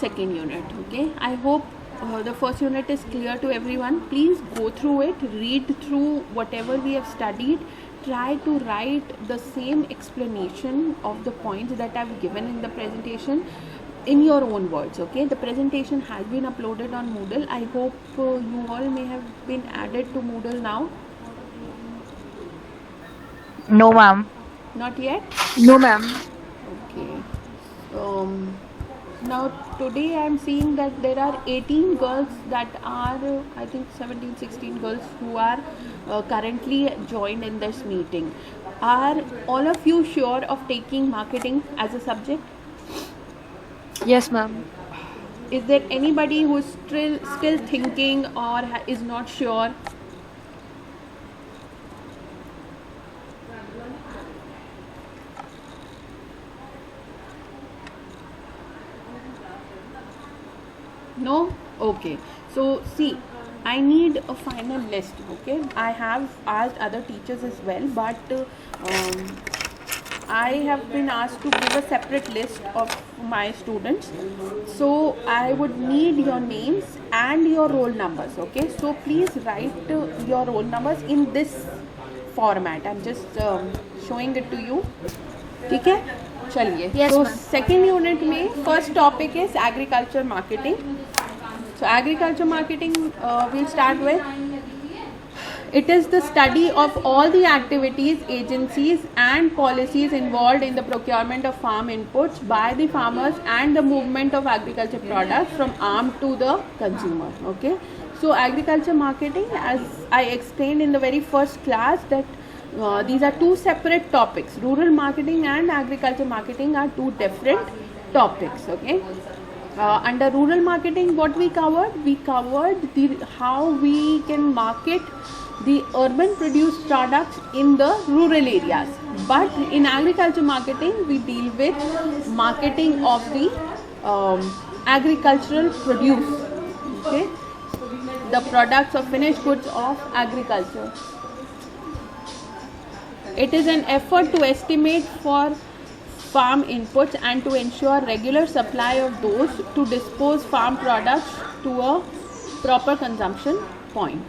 second unit. Okay, I hope the first unit is clear to everyone. Please go through it, read through whatever we have studied, try to write the same explanation of the points that I've given in the presentation in your own words. Okay, the presentation has been uploaded on Moodle. I hope you all may have been added to Moodle now. No, ma'am. Not yet? No, ma'am. Okay. Now today I am seeing that there are 18 girls that are I think 17-16 girls who are currently joined in this meeting. Are all of you sure of taking marketing as a subject? Yes, ma'am. Is there anybody who is still thinking or is not sure? No? Okay. So see, I need a final list. Okay, I have asked other teachers as well, but I have been asked to give a separate list of my students. So I would need your names and your roll numbers. Okay, so please write your roll numbers in this format. I'm just showing it to you. ठीक है, चलिए. Yes, So ma'am. second unit में first topic is agriculture marketing. So agriculture marketing we'll start with. It is the study of all the activities, agencies and policies involved in the procurement of farm inputs by the farmers and the movement of agriculture products from farm to the consumer. Okay. So agriculture marketing, as I explained in the very first class, that these are two separate topics. Rural marketing and agriculture marketing are two different topics. Okay. Under rural marketing, what we covered? We covered how we can market the urban produced products in the rural areas. But in agriculture marketing, we deal with marketing of the agricultural produce. Okay, the products or finished goods of agriculture. It is an effort to estimate for farm inputs and to ensure regular supply of those to dispose farm products to a proper consumption point.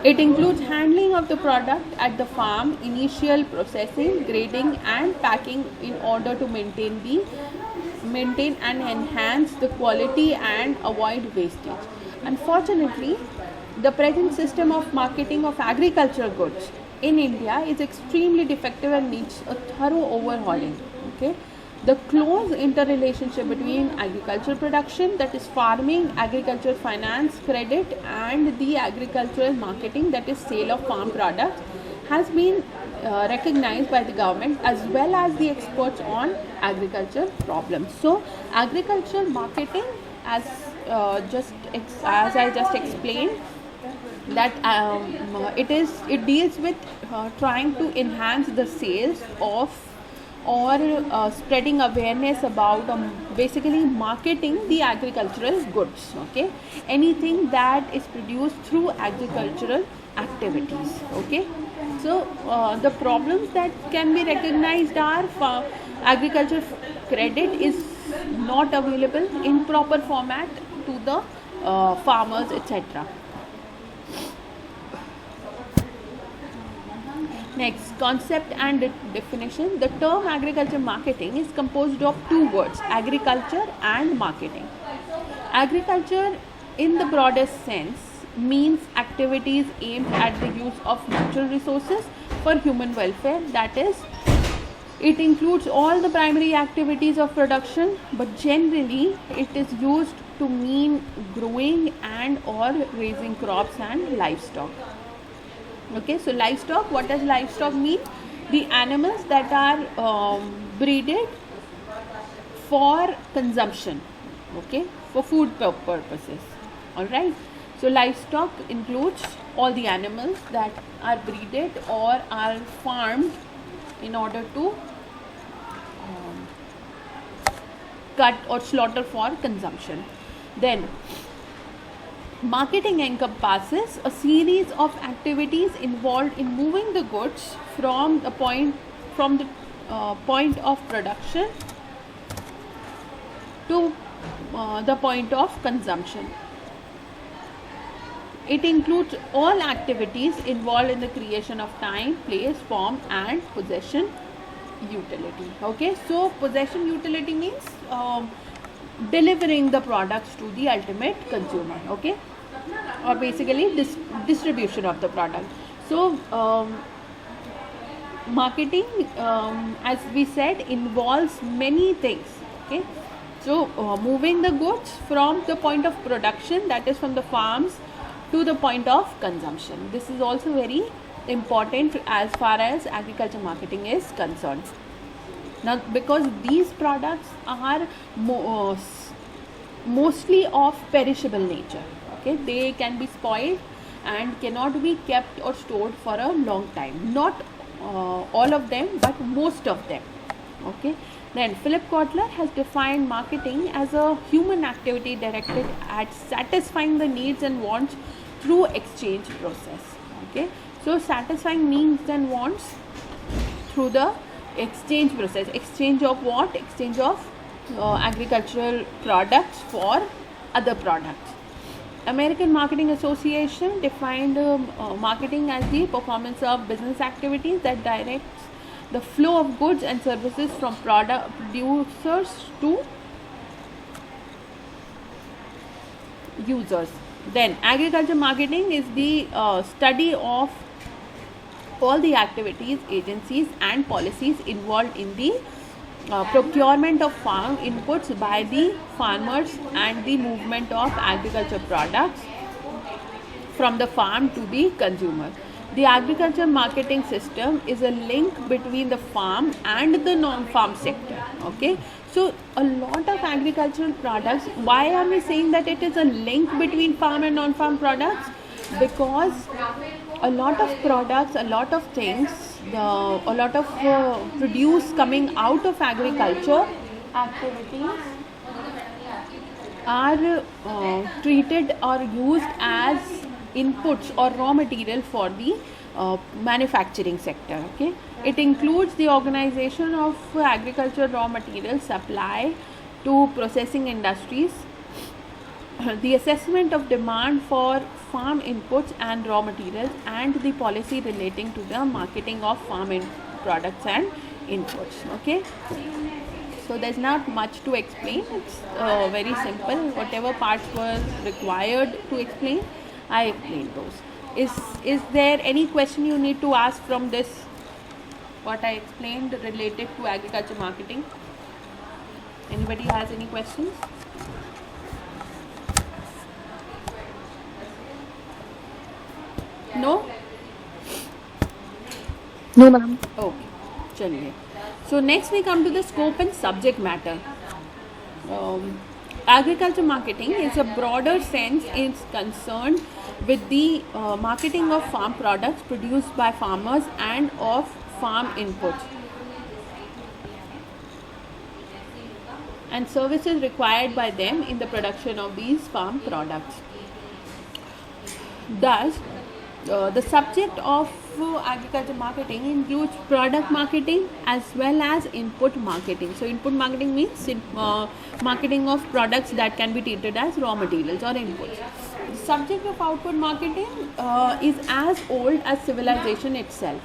It includes handling of the product at the farm, initial processing, grading and packing in order to maintain and enhance the quality and avoid wastage. Unfortunately, the present system of marketing of agricultural goods in India is extremely defective and needs a thorough overhauling. Okay, the close interrelationship between agricultural production, that is farming, agricultural finance, credit, and the agricultural marketing, that is sale of farm products, has been recognized by the government as well as the experts on agriculture problems. So, agricultural marketing, as I just explained, that it deals with trying to enhance the sales of or spreading awareness about basically marketing the agricultural goods. Okay, anything that is produced through agricultural activities. Okay, so the problems that can be recognized are agriculture credit is not available in proper format to the farmers, etc. Next, concept and definition. The term agriculture marketing is composed of two words, agriculture and marketing. Agriculture, in the broadest sense, means activities aimed at the use of natural resources for human welfare. That is, it includes all the primary activities of production, but generally it is used to mean growing and or raising crops and livestock. Okay, so livestock, what does livestock mean? The animals that are breeded for consumption, okay, for food purposes. Alright, so livestock includes all the animals that are breeded or are farmed in order to cut or slaughter for consumption. Then marketing encompasses a series of activities involved in moving the goods from the point of production to the point of consumption. It includes all activities involved in the creation of time, place, form and possession utility. Okay, so possession utility means delivering the products to the ultimate consumer. Okay, or basically distribution of the product. So marketing, as we said, involves many things. Okay, so moving the goods from the point of production, that is from the farms, to the point of consumption. This is also very important as far as agriculture marketing is concerned. Now, because these products are mostly of perishable nature, okay, they can be spoiled and cannot be kept or stored for a long time. Not all of them, but most of them. Okay. Then Philip Kotler has defined marketing as a human activity directed at satisfying the needs and wants through exchange process. Okay, so satisfying needs and wants through the exchange process. Exchange of what? Exchange of agricultural products for other products. American Marketing Association defined marketing as the performance of business activities that directs the flow of goods and services from producers to users. Then agriculture marketing is the study of all the activities, agencies and policies involved in the procurement of farm inputs by the farmers and the movement of agriculture products from the farm to the consumer. The agriculture marketing system is a link between the farm and the non-farm sector. Okay, so a lot of agricultural products, why are we saying that it is a link between farm and non-farm products? Because a lot of products, a lot of things, a lot of produce coming out of agriculture activities are treated or used as inputs or raw material for the manufacturing sector. Okay, it includes the organization of agricultural raw material supply to processing industries, the assessment of demand for farm inputs and raw materials, and the policy relating to the marketing of farm products and inputs. Okay, so there's not much to explain. It's very simple. Whatever parts were required to explain, I explained those. Is there any question you need to ask from this, what I explained related to agriculture marketing? Anybody has any questions? No? No, ma'am. Okay, chaliye. So next we come to the scope and subject matter. Agriculture marketing is a broader sense, is concerned with the marketing of farm products produced by farmers and of farm inputs and services required by them in the production of these farm products. Thus, the subject of agriculture marketing includes product marketing as well as input marketing. So input marketing means marketing of products that can be treated as raw materials or inputs. The subject of output marketing is as old as civilization itself.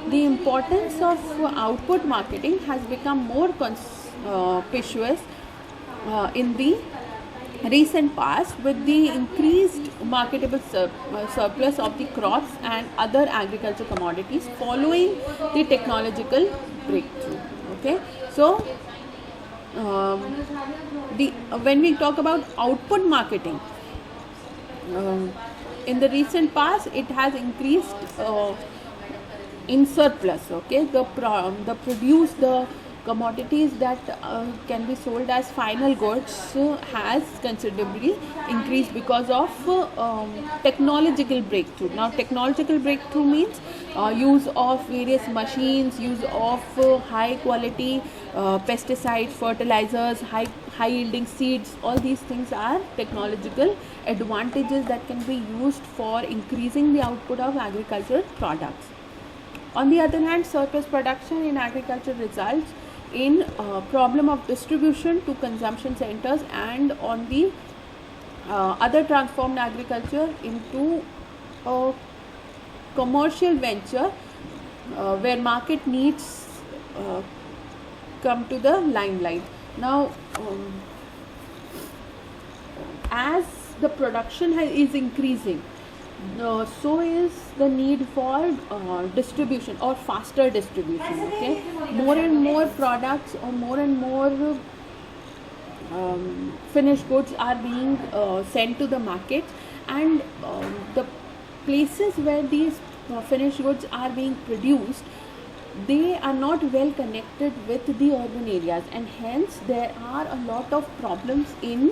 The importance of output marketing has become more conspicuous in the recent past with the increased marketable surplus of the crops and other agriculture commodities following the technological breakthrough. Okay, so when we talk about output marketing, in the recent past it has increased in surplus. Okay, the commodities that can be sold as final goods has considerably increased because of technological breakthrough. Now technological breakthrough means use of various machines, use of high quality pesticides, fertilizers, high yielding seeds. All these things are technological advantages that can be used for increasing the output of agricultural products. On the other hand, surplus production in agriculture results in problem of distribution to consumption centers, and on the other transformed agriculture into a commercial venture where market needs come to the limelight. Now, as the production is increasing, so is the need for distribution or faster distribution. Okay, more and more products or more and more finished goods are being sent to the market, and the places where these finished goods are being produced, they are not well connected with the urban areas, and hence there are a lot of problems in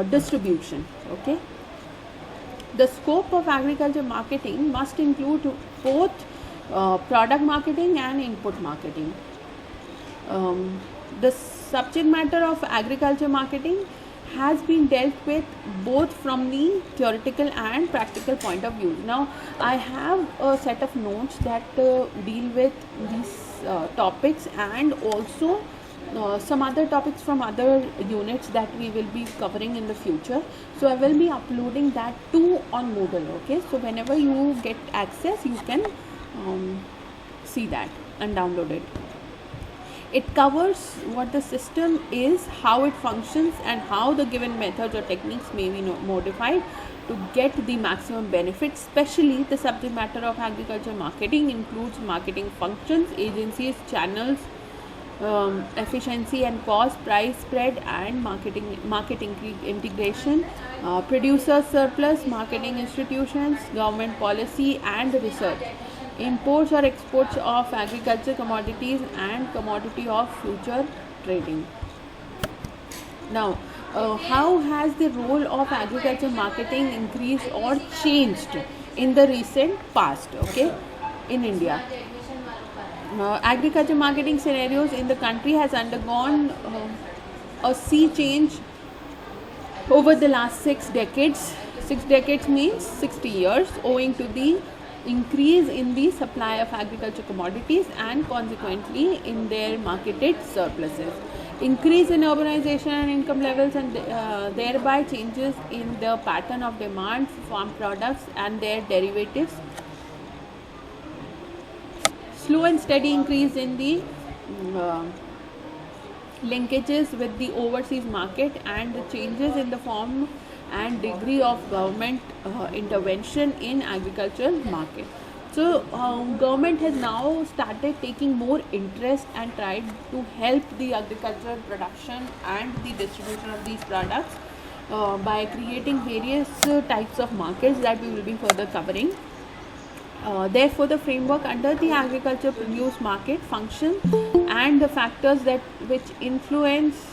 distribution. Okay, the scope of agriculture marketing must include both product marketing and input marketing. The subject matter of agriculture marketing has been dealt with both from the theoretical and practical point of view. Now, I have a set of notes that deal with these topics, and also some other topics from other units that we will be covering in the future. So I will be uploading that too on Moodle. Okay, so whenever you get access, you can see that and download it. It covers what the system is, how it functions, and how the given methods or techniques may be modified to get the maximum benefit. Especially the subject matter of agriculture marketing includes marketing functions, agencies, channels, efficiency and cost, price spread, and marketing integration, producer surplus, marketing institutions, government policy and research, imports or exports of agriculture commodities, and commodity of future trading. Now, how has the role of agriculture marketing increased or changed in the recent past? Okay, in India, agriculture marketing scenarios in the country has undergone a sea change over the last 6 decades. 6 decades means 60 years, owing to the increase in the supply of agriculture commodities and consequently in their marketed surpluses, increase in urbanization and income levels, and thereby changes in the pattern of demand for farm products and their derivatives, slow and steady increase in the linkages with the overseas market, and the changes in the form and degree of government intervention in agricultural market. So government has now started taking more interest and tried to help the agricultural production and the distribution of these products by creating various types of markets that we will be further covering. Therefore, the framework under the agriculture produce market function and the factors that which influence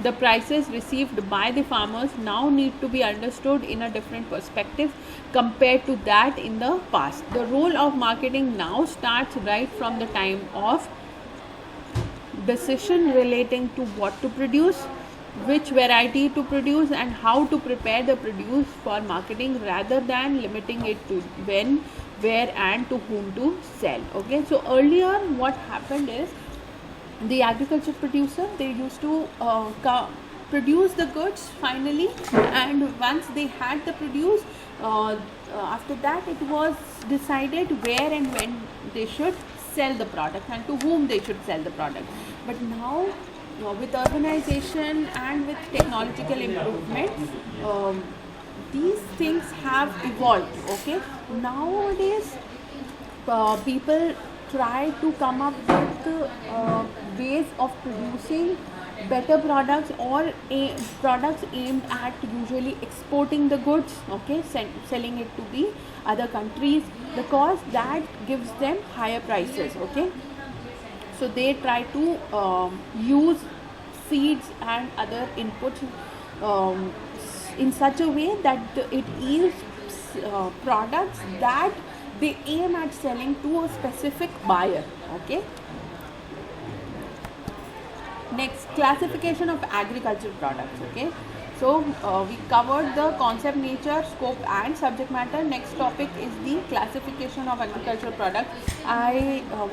the prices received by the farmers now need to be understood in a different perspective compared to that in the past. The role of marketing now starts right from the time of decision relating to what to produce, which variety to produce, and how to prepare the produce for marketing, rather than limiting it to when, where, and to whom to sell. Okay, so earlier what happened is the agriculture producer, they used to produce the goods finally, and once they had the produce, after that it was decided where and when they should sell the product and to whom they should sell the product. But now with urbanization and with technological improvements, these things have evolved. Okay, nowadays people try to come up with ways of producing better products, or products aimed at usually exporting the goods, okay, selling it to the other countries, because that gives them higher prices. Okay, so they try to use seeds and other inputs in such a way that it yields products that they aim at selling to a specific buyer. Okay, Next, classification of agricultural products. Okay, so we covered the concept, nature, scope, and subject matter. Next topic is the classification of agricultural products.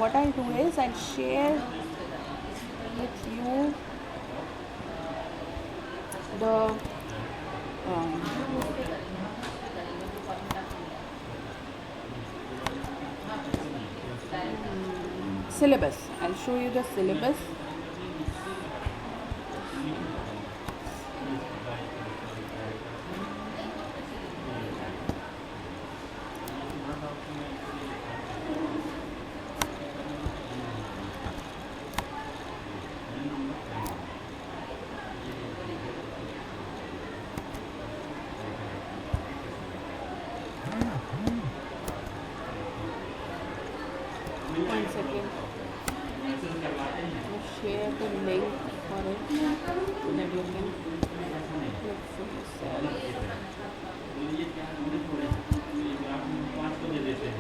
What I'll do is I'll share with you the syllabus. I'll show you the syllabus. One second. I'll share the link for it so that you can look for yourself.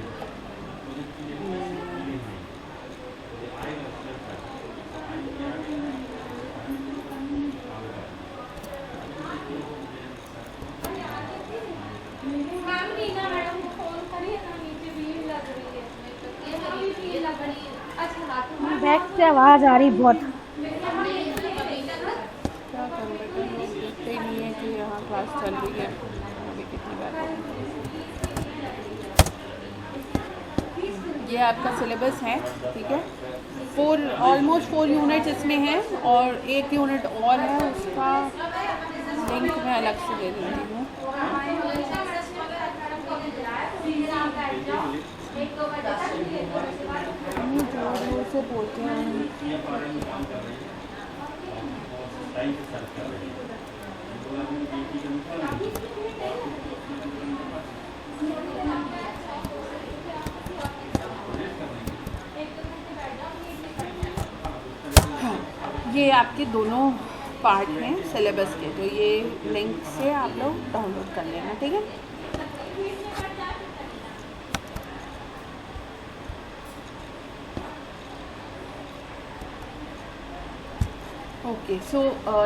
Back से आवाज आ रही बहुत। क्या करूँ बेटा, लोग देखते ही नहीं है कि यहाँ क्लास चल रही है। अभी कितनी बार ये आपका सिलेबस है, ठीक है। ऑलमोस्ट 4 यूनिट्स इसमें हैं और एक यूनिट और है, उसका लिंक मैं अलग से दे देती हूँ। जोर जोर से बोलते हैं। ये आपके दोनों पार्ट हैं सिलेबस के, तो ये लिंक से आप लोग डाउनलोड कर लेना, ठीक है। Okay, so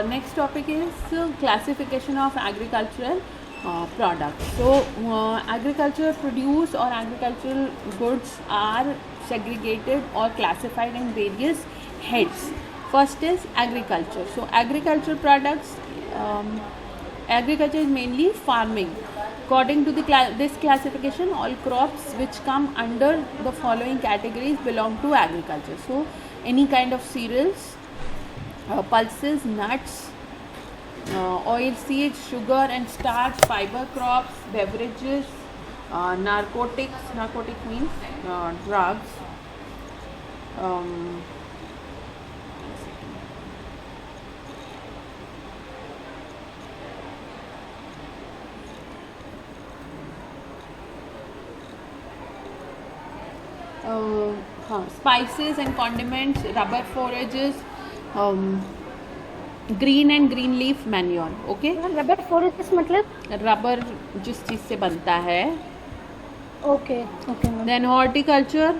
next topic is classification of agricultural products. So agricultural produce or agricultural goods are segregated or classified in various heads. First is agriculture. So agricultural products, agriculture is mainly farming. According to this classification, all crops which come under the following categories belong to agriculture. So any kind of cereals, pulses, nuts, oil seeds, sugar and starch, fiber crops, beverages, narcotics. Narcotic means drugs. Spices and condiments, rubber forages, green and green leaf manure. Okay, rubber forest मतलब rubber जिस चीज़ से बनता है. Okay okay. Then horticulture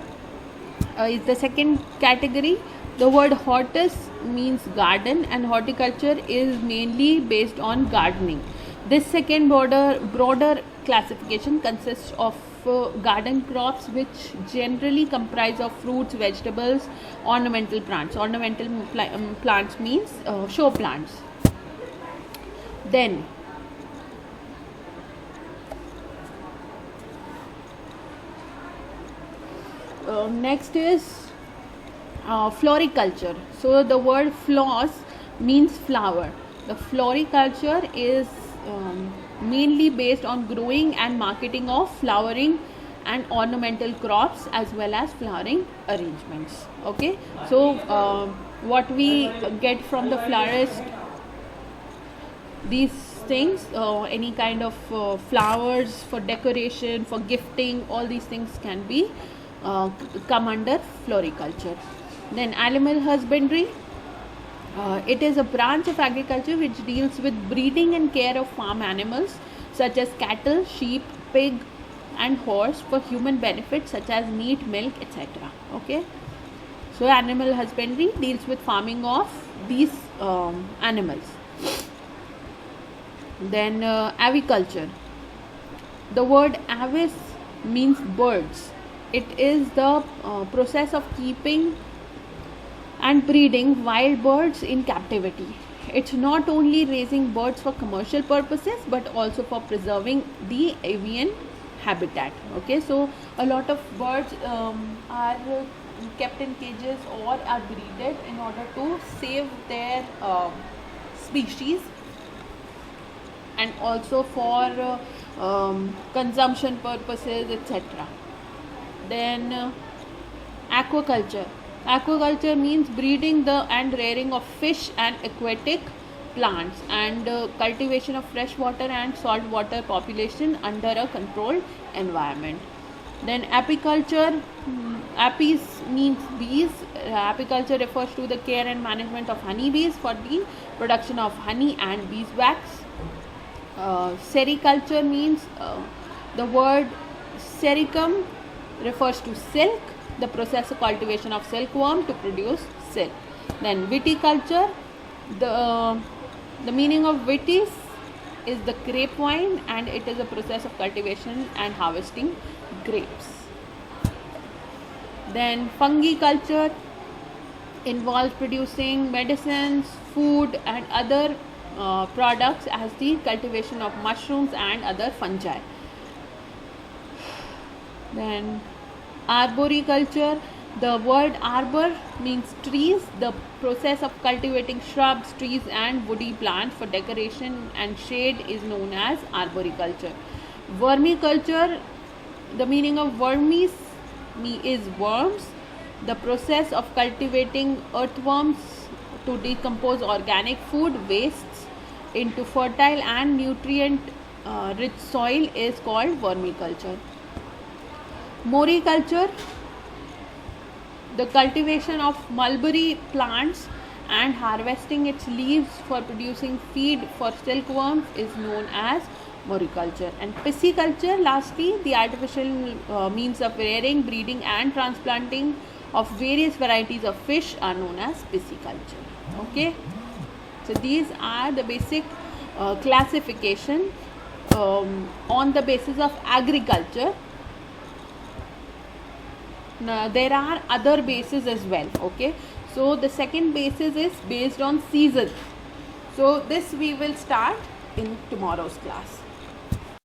is the second category. The word hortus means garden and horticulture is mainly based on gardening. This second broader classification consists of garden crops which generally comprise of fruits, vegetables, ornamental plants. Ornamental plants means show plants. Then next is floriculture. So the word floss means flower. The floriculture is mainly based on growing and marketing of flowering and ornamental crops as well as flowering arrangements. Okay, so what we get from the florist, these things, any kind of flowers for decoration, for gifting, all these things can be come under floriculture. Then animal husbandry. It is a branch of agriculture which deals with breeding and care of farm animals such as cattle, sheep, pig and horse for human benefits such as meat, milk, etc. Okay, so animal husbandry deals with farming of these animals. Then aviculture. The word avis means birds. It is the process of keeping and breeding wild birds in captivity. It's not only raising birds for commercial purposes but also for preserving the avian habitat. Okay, so a lot of birds are kept in cages or are breeded in order to save their species, and also for consumption purposes, etc. Then aquaculture. Aquaculture means breeding the and rearing of fish and aquatic plants, and cultivation of freshwater and saltwater population under a controlled environment. Then apiculture. Apis means bees. Apiculture refers to the care and management of honeybees for the production of honey and beeswax. Sericulture means the word sericum refers to silk, the process of cultivation of silkworm to produce silk. Then viticulture. The meaning of vitis is the grapevine, and it is a process of cultivation and harvesting grapes. Then fungi culture involves producing medicines, food and other products as the cultivation of mushrooms and other fungi. Then arboriculture. The word arbor means trees. The process of cultivating shrubs, trees and woody plants for decoration and shade is known as arboriculture. Vermiculture. The meaning of vermis is worms. The process of cultivating earthworms to decompose organic food wastes into fertile and nutrient rich soil is called vermiculture. Moriculture. The cultivation of mulberry plants and harvesting its leaves for producing feed for silkworms is known as moriculture. And pisciculture, lastly, the artificial means of rearing, breeding and transplanting of various varieties of fish are known as pisciculture. Okay, so these are the basic classification on the basis of agriculture. Now, there are other bases as well. Okay, so the second basis is based on season. So this we will start in tomorrow's class.